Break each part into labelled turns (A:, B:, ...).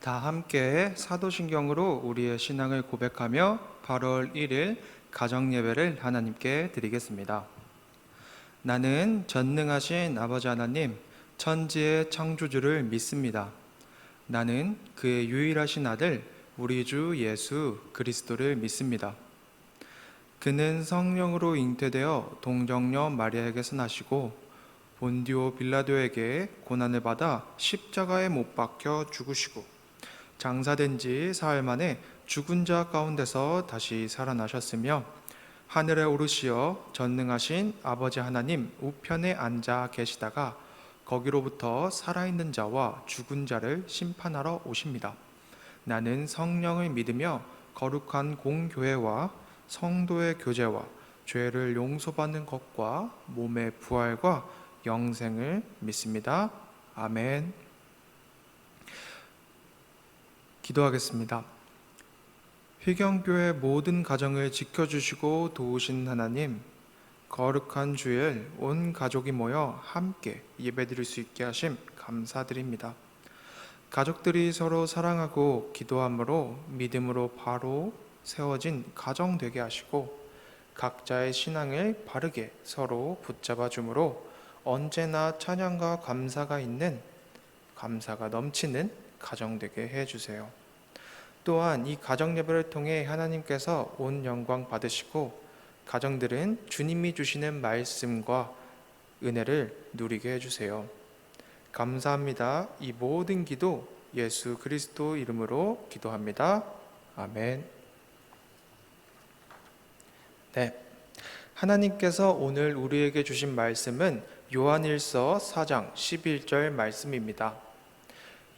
A: 다 함께 사도신경으로 우리의 신앙을 고백하며 8월 1일 가정예배를 하나님께 드리겠습니다. 나는 전능하신 아버지 하나님, 천지의 창조주를 믿습니다. 나는 그의 유일하신 아들, 우리 주 예수 그리스도를 믿습니다. 그는 성령으로 잉태되어 동정녀 마리아에게서 나시고 본디오 빌라도에게 고난을 받아 십자가에 못 박혀 죽으시고 장사된 지 사흘 만에 죽은 자 가운데서 다시 살아나셨으며 하늘에 오르시어 전능하신 아버지 하나님 우편에 앉아 계시다가 거기로부터 살아있는 자와 죽은 자를 심판하러 오십니다. 나는 성령을 믿으며 거룩한 공교회와 성도의 교제와 죄를 용서받는 것과 몸의 부활과 영생을 믿습니다. 아멘. 기도하겠습니다. 휘경교회 모든 가정을 지켜주시고 도우신 하나님, 거룩한 주일 온 가족이 모여 함께 예배드릴 수 있게 하심 감사드립니다. 가족들이 서로 사랑하고 기도함으로 믿음으로 바로 세워진 가정 되게 하시고 각자의 신앙을 바르게 서로 붙잡아 주므로 언제나 찬양과 감사가 있는, 감사가 넘치는 가정 되게 해주세요. 또한 이 가정 예배를 통해 하나님께서 온 영광 받으시고 가정들은 주님이 주시는 말씀과 은혜를 누리게 해주세요. 감사합니다. 이 모든 기도 예수 그리스도 이름으로 기도합니다. 아멘. 네, 하나님께서 오늘 우리에게 주신 말씀은 요한일서 4장 11절 말씀입니다.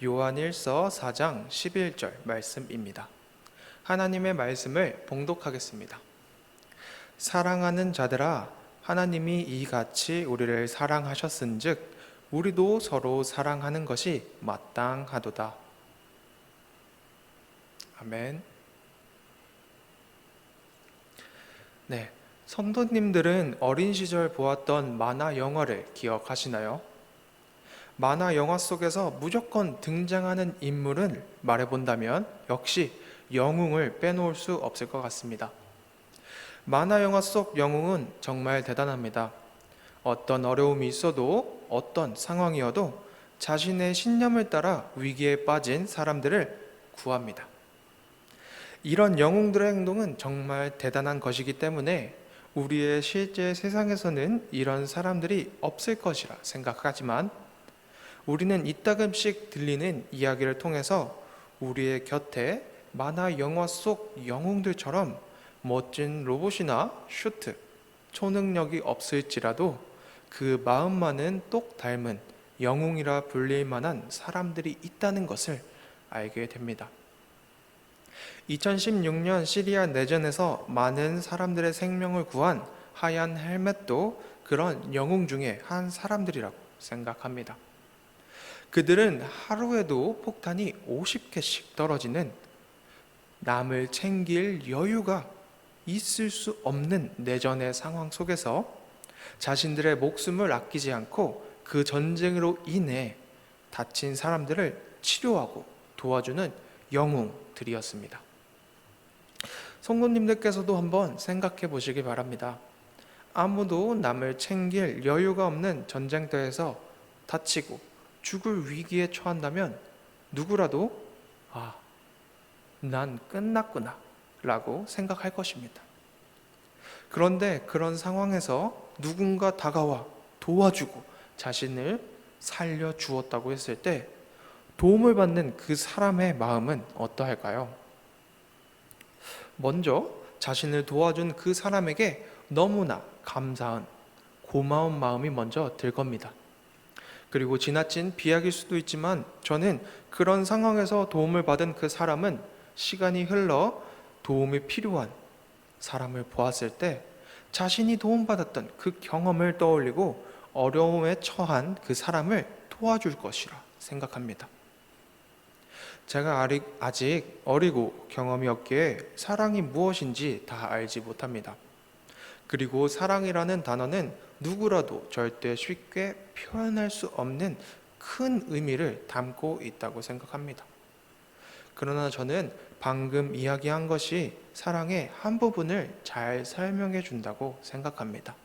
A: 요한일서 4장 11절 말씀입니다. 하나님의 말씀을 봉독하겠습니다. 사랑하는 자들아, 하나님이 이같이 우리를 사랑하셨은즉 우리도 서로 사랑하는 것이 마땅하도다. 아멘. 네, 성도님들은 어린 시절 보았던 만화 영화를 기억하시나요? 만화 영화 속에서 무조건 등장하는 인물을 말해본다면 역시 영웅을 빼놓을 수 없을 것 같습니다. 만화 영화 속 영웅은 정말 대단합니다. 어떤 어려움이 있어도 어떤 상황이어도 자신의 신념을 따라 위기에 빠진 사람들을 구합니다. 이런 영웅들의 행동은 정말 대단한 것이기 때문에 우리의 실제 세상에서는 이런 사람들이 없을 것이라 생각하지만 우리는 이따금씩 들리는 이야기를 통해서 우리의 곁에 만화 영화 속 영웅들처럼 멋진 로봇이나 슈트, 초능력이 없을지라도 그 마음만은 똑 닮은 영웅이라 불릴 만한 사람들이 있다는 것을 알게 됩니다. 2016년 시리아 내전에서 많은 사람들의 생명을 구한 하얀 헬멧도 그런 영웅 중에 한 사람들이라고 생각합니다. 그들은 하루에도 폭탄이 50개씩 떨어지는 남을 챙길 여유가 있을 수 없는 내전의 상황 속에서 자신들의 목숨을 아끼지 않고 그 전쟁으로 인해 다친 사람들을 치료하고 도와주는 영웅들이었습니다. 성도님들께서도 한번 생각해 보시기 바랍니다. 아무도 남을 챙길 여유가 없는 전쟁터에서 다치고 죽을 위기에 처한다면 누구라도 난 끝났구나 라고 생각할 것입니다. 그런데 그런 상황에서 누군가 다가와 도와주고 자신을 살려주었다고 했을 때 도움을 받는 그 사람의 마음은 어떠할까요? 먼저 자신을 도와준 그 사람에게 너무나 감사한, 고마운 마음이 먼저 들 겁니다. 그리고 지나친 비약일 수도 있지만 저는 그런 상황에서 도움을 받은 그 사람은 시간이 흘러 도움이 필요한 사람을 보았을 때 자신이 도움받았던 그 경험을 떠올리고 어려움에 처한 그 사람을 도와줄 것이라 생각합니다. 제가 아직 어리고 경험이 없기에 사랑이 무엇인지 다 알지 못합니다. 그리고 사랑이라는 단어는 누구라도 절대 쉽게 표현할 수 없는 큰 의미를 담고 있다고 생각합니다. 그러나 저는 방금 이야기한 것이 사랑의 한 부분을 잘 설명해 준다고 생각합니다.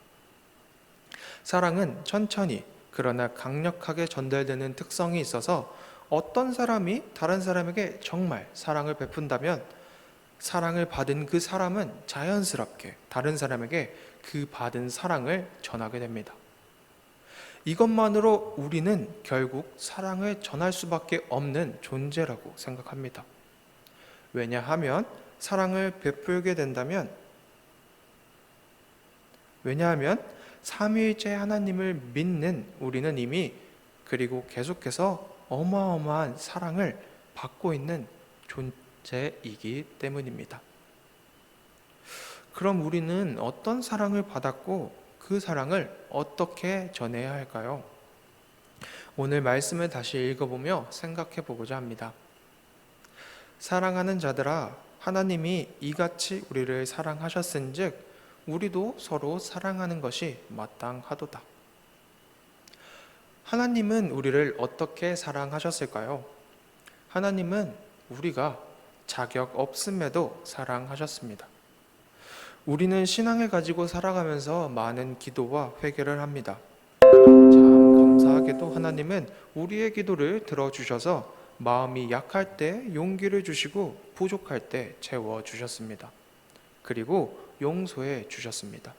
A: 사랑은 천천히 그러나 강력하게 전달되는 특성이 있어서 어떤 사람이 다른 사람에게 정말 사랑을 베푼다면 사랑을 받은 그 사람은 자연스럽게 다른 사람에게 그 받은 사랑을 전하게 됩니다. 이것만으로 우리는 결국 사랑을 전할 수밖에 없는 존재라고 생각합니다. 왜냐하면 사랑을 베풀게 된다면 왜냐하면 삼위일체 하나님을 믿는 우리는 이미 그리고 계속해서 어마어마한 사랑을 받고 있는 존재이기 때문입니다. 그럼 우리는 어떤 사랑을 받았고 그 사랑을 어떻게 전해야 할까요? 오늘 말씀을 다시 읽어보며 생각해 보고자 합니다. 사랑하는 자들아, 하나님이 이같이 우리를 사랑하셨은즉 우리도 서로 사랑하는 것이 마땅하도다. 하나님은 우리를 어떻게 사랑하셨을까요? 하나님은 우리가 자격 없음에도 사랑하셨습니다. 우리는 신앙을 가지고 살아가면서 많은 기도와 회개를 합니다. 참 감사하게도 하나님은 우리의 기도를 들어주셔서 마음이 약할 때 용기를 주시고 부족할 때 채워주셨습니다. 그리고 용서해 주셨습니다.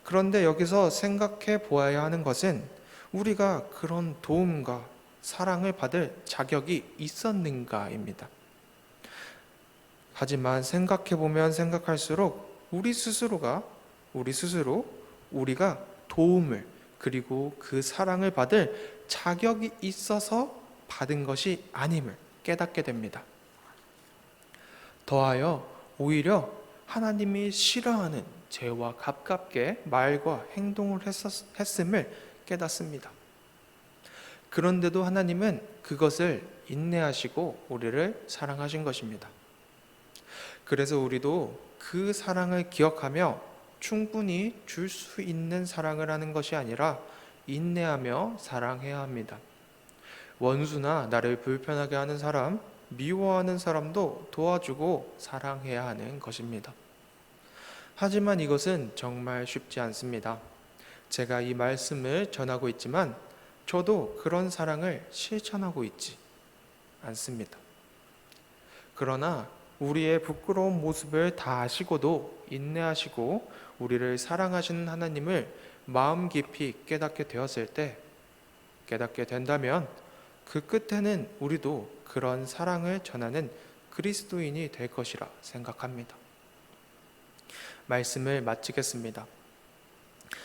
A: 그런데 여기서 생각해 보아야 하는 것은 우리가 그런 도움과 사랑을 받을 자격이 있었는가입니다. 하지만 생각해 보면 생각할수록 우리 스스로 우리가 도움을 그리고 그 사랑을 받을 자격이 있어서 받은 것이 아님을 깨닫게 됩니다. 더하여 오히려 하나님이 싫어하는 죄와 가깝게 말과 행동을 했음을 깨닫습니다. 그런데도 하나님은 그것을 인내하시고 우리를 사랑하신 것입니다. 그래서 우리도 그 사랑을 기억하며 충분히 줄 수 있는 사랑을 하는 것이 아니라 인내하며 사랑해야 합니다. 원수나 나를 불편하게 하는 사람, 미워하는 사람도 도와주고 사랑해야 하는 것입니다. 하지만 이것은 정말 쉽지 않습니다. 제가 이 말씀을 전하고 있지만 저도 그런 사랑을 실천하고 있지 않습니다. 그러나 우리의 부끄러운 모습을 다 아시고도 인내하시고 우리를 사랑하시는 하나님을 마음 깊이 깨닫게 된다면 그 끝에는 우리도 그런 사랑을 전하는 그리스도인이 될 것이라 생각합니다. 말씀을 마치겠습니다.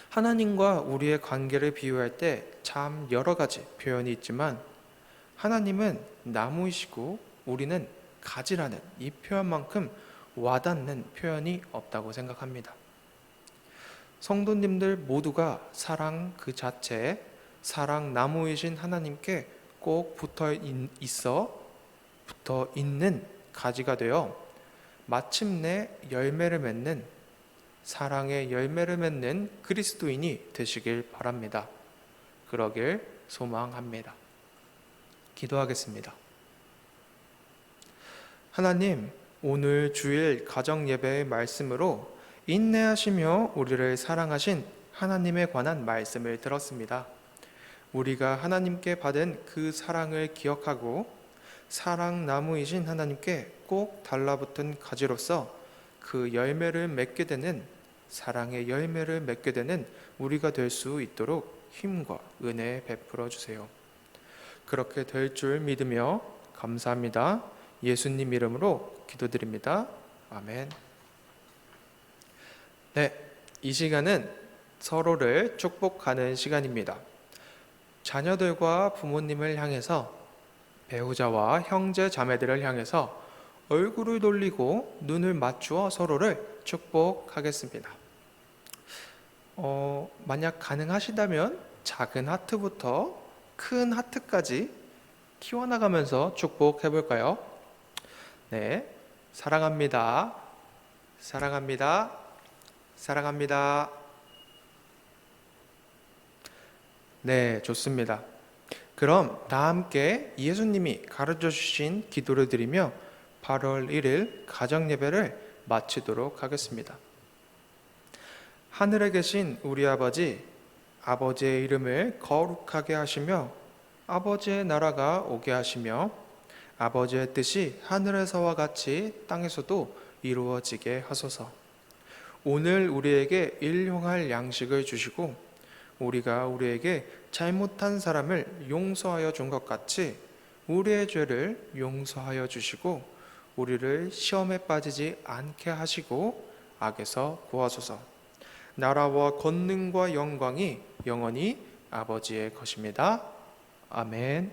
A: 하나님과 우리의 관계를 비유할 때 참 여러 가지 표현이 있지만 하나님은 나무이시고 우리는 가지라는 이 표현만큼 와닿는 표현이 없다고 생각합니다. 성도님들 모두가 사랑 그 자체에 사랑 나무이신 하나님께 꼭 붙어 있는 가지가 되어 마침내 열매를 맺는 사랑의 열매를 맺는 그리스도인이 되시길 바랍니다. 그러길 소망합니다. 기도하겠습니다. 하나님, 오늘 주일 가정 예배의 말씀으로 인내하시며 우리를 사랑하신 하나님에 관한 말씀을 들었습니다. 우리가 하나님께 받은 그 사랑을 기억하고 사랑 나무이신 하나님께 꼭 달라붙은 가지로서 그 열매를 맺게 되는 사랑의 열매를 맺게 되는 우리가 될 수 있도록 힘과 은혜 베풀어 주세요. 그렇게 될 줄 믿으며 감사합니다. 예수님 이름으로 기도드립니다. 아멘. 네, 이 시간은 서로를 축복하는 시간입니다. 자녀들과 부모님을 향해서 배우자와 형제 자매들을 향해서 얼굴을 돌리고 눈을 맞추어 서로를 축복하겠습니다. 만약 가능하시다면 작은 하트부터 큰 하트까지 키워나가면서 축복해 볼까요? 네, 사랑합니다. 사랑합니다. 사랑합니다. 네, 좋습니다. 그럼 다 함께 예수님이 가르쳐 주신 기도를 드리며 8월 1일 가정 예배를 마치도록 하겠습니다. 하늘에 계신 우리 아버지, 아버지의 이름을 거룩하게 하시며 아버지의 나라가 오게 하시며 아버지의 뜻이 하늘에서와 같이 땅에서도 이루어지게 하소서. 오늘 우리에게 일용할 양식을 주시고 우리가 우리에게 잘못한 사람을 용서하여 준 것 같이 우리의 죄를 용서하여 주시고 우리를 시험에 빠지지 않게 하시고 악에서 구하소서. 나라와 권능과 영광이 영원히 아버지의 것입니다. 아멘.